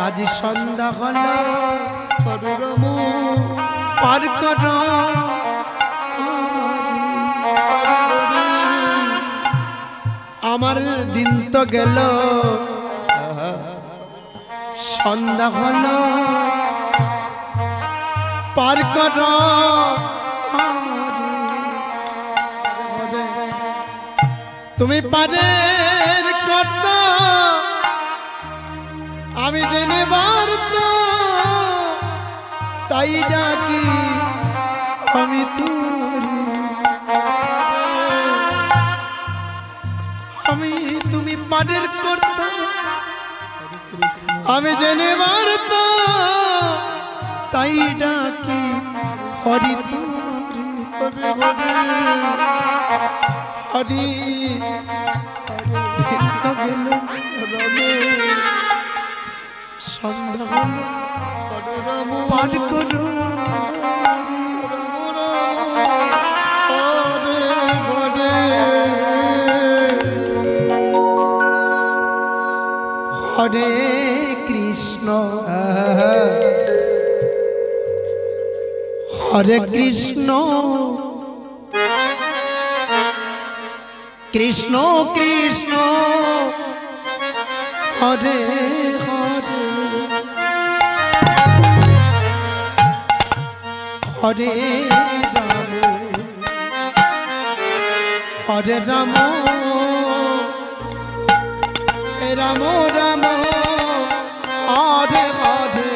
আজ সন্ধ্যা হলো পার করো আমার দিন তো গেল সন্ধ্যা হলো পার করো তুমি পারের কর্তা আমি জেনে বারত তাই ডাকি আমি তুমি পারের কর্তা আমি জেনে বারত তাই ডাকি হরি হরি গেল সন্ধ্যা হলো পার করো হরে কৃষ্ণ হরে কৃষ্ণ কৃষ্ণ কৃষ্ণ হরে হরে হরে রাম হরে রাম রাম রাম হরে হরে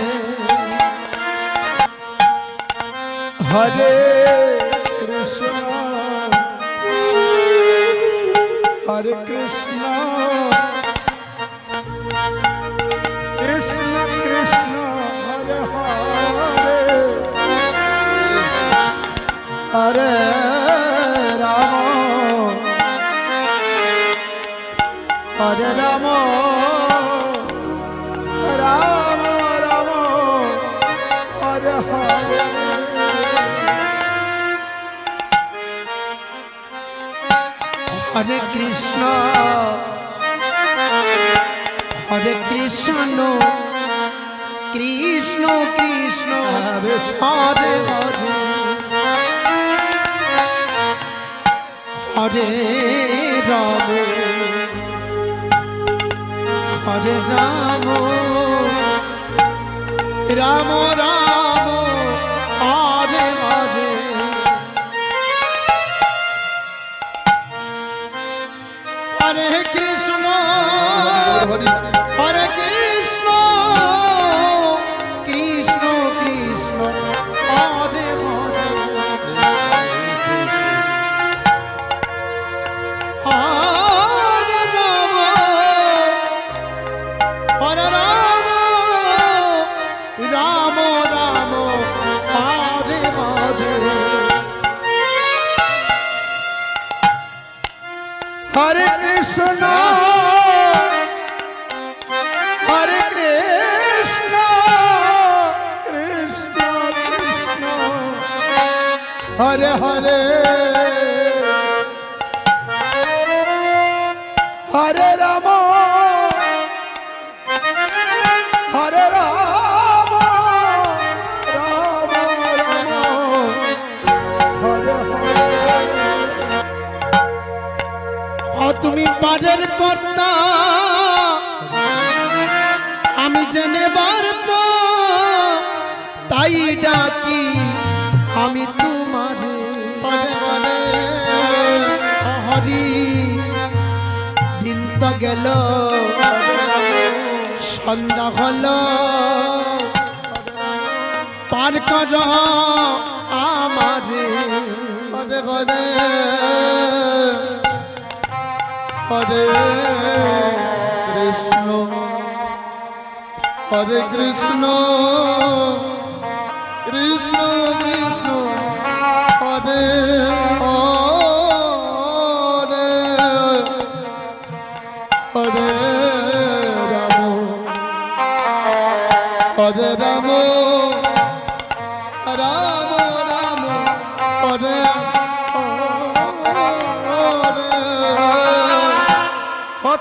হরে কৃষ্ণ হরে কৃষ্ণ কৃষ্ণ কৃষ্ণ হরে হরে হরে রাম হরে রাম রাম রাম হরে হরে হরে কৃষ্ণ হরে কৃষ্ণ কৃষ্ণ কৃষ্ণ হরে হরে হরে রাম হরে রাম রাম রাম হরে হরে হরে কৃষ্ণ হরে কৃষ্ণ কৃষ্ণ কৃষ্ণ হরে হরে হরে রাম হরে রাম রাম রাম হরে হরে হরে কৃষ্ণ হরে কৃষ্ণ কৃষ্ণ কৃষ্ণ হরে হরে হরে রাম হরে রাম রাম রাম হরে হরে তুমি পারের কর্তা আমি জেনে বারত তাই ডাকি আমি তোমার হরি দিন তো গেল সন্ধ্যা হলো পার কর আমারে হরে হরে হরে কৃষ্ণ হরে কৃষ্ণ কৃষ্ণ কৃষ্ণ হরে হরে হরে রাম হরে রাম রাম রাম হরে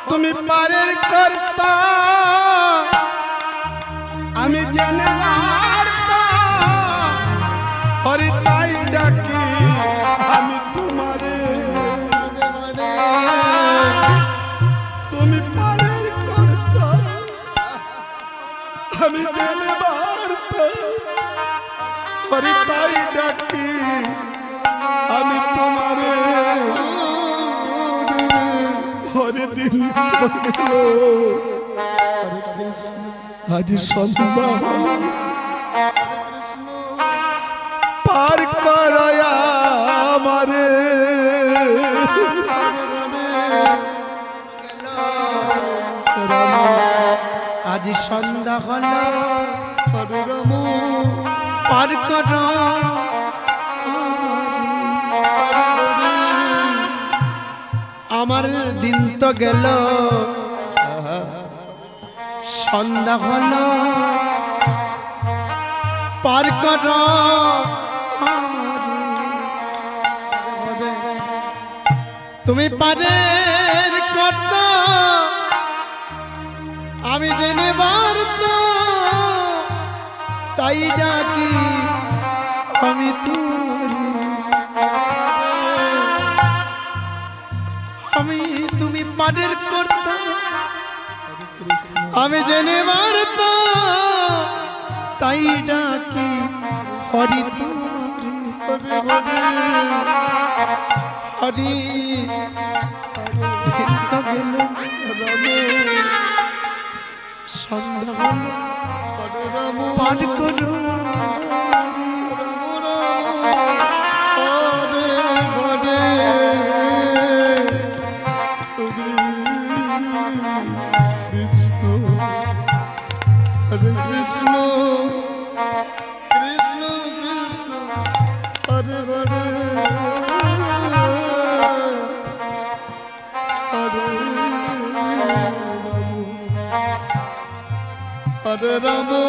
তুমি পারের কর্তা আমি জেনে হরি তাই ডাকি আমি তোমারে তুমি পারের কর্তা আমি জেনে হরি তাই ডাকি আমি তোমারে হরি দিন আজ সন্ধ্যা পার করায়া আমারে আজ সন্ধ্যা হলো পার কর আমার দিন তো গেল সন্ধ্যা হলো পার কর তুমি পারের কর্তা আমি জেনে বারতা তাই ডাকি আমি তুমি পারের কর্তা আমি জেনে বারতা তাই ডাকি হরি হরি গেল সন্ধ্যা হলো পার করো Hare Krishna, Krishna Krishna, Hare Hare, Hare Rama,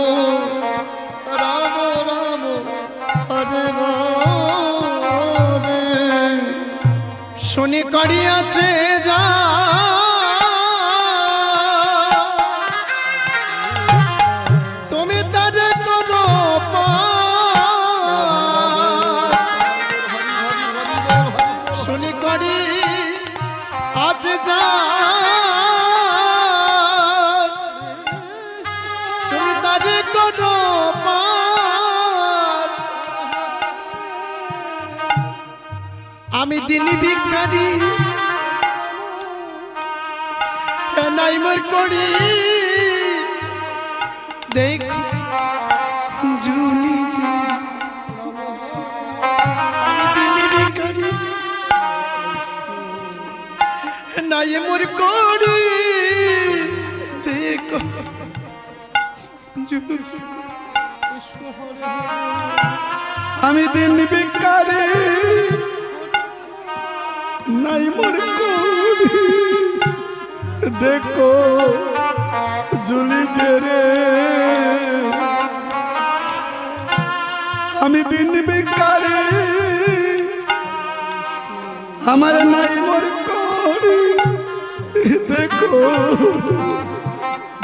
Rama Rama, Hare Hare. শুনি করিয়াছে যা তুমি তারে করো শুনি করি আছে যা তুমি তারে করো আমি দিনী ভিখারি নাই মোর করি দেখ জুলি আমি দিনী ভিখারি নাই মোর করি দেখ আমি দিন ভিখারি নাই মোর করি দেখো জুলি জেরে আমি দিন ভিখারি আমার নাই মোর করি দেখো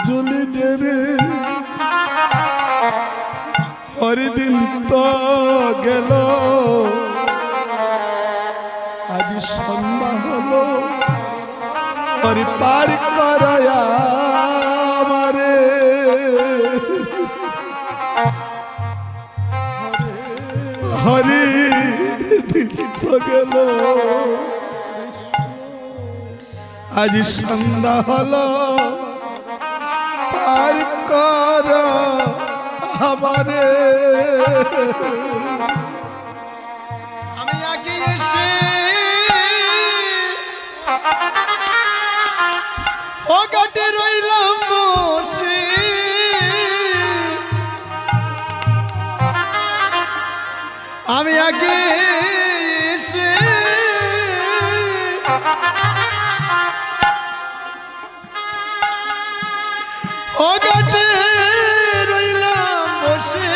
জুলি জেরে হরিদিন তো গেল আজ সন্ধ্যা হলো হরি পার করায়া আমারে হরি দিন তো গেল আজ সন্ধ্যা হলো পার কর আমারে আমি আগে এসে ও ঘাটে রইলাম বসে আমি আগে এসে ও ঘাটে রইলাম বসে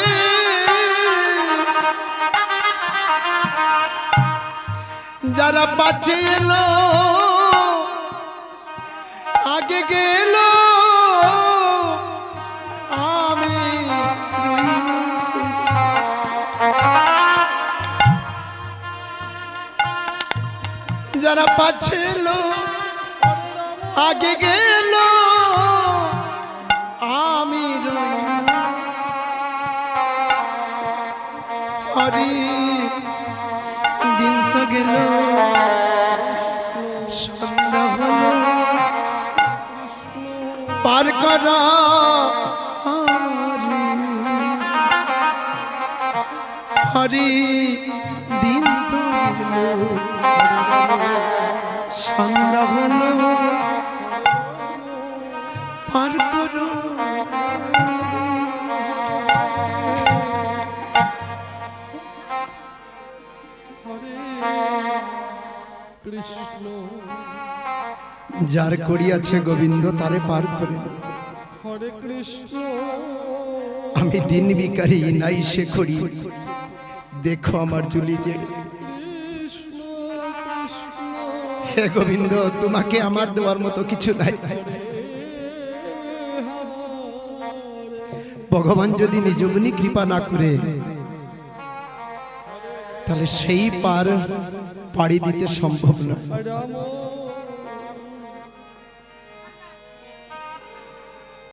যারা পাচ্ছে এলো আগে গেল আমি যারা পাচ্ছিল আগে গেল আমি রইলাম। হরি দিন তো গেল সন্ধ্যা হলো পার করা হরি দিন তো গেল সন্ধ্যা হলো পার করো কৃষ্ণ যার করিয়াছে গোবিন্দ তারে পার করে হরে কৃষ্ণ আমি দিন ভিখারি নাই সে করি দেখো আমার জুলি জেড়ে কৃষ্ণ কৃষ্ণ হে গোবিন্দ তোমাকে আমার দেওয়ার মতো কিছু নাই ভগবান যদি নিজগুনি কৃপা না করে তাহলে সেই পার পাড়ি দিতে সম্ভব নয়। রাম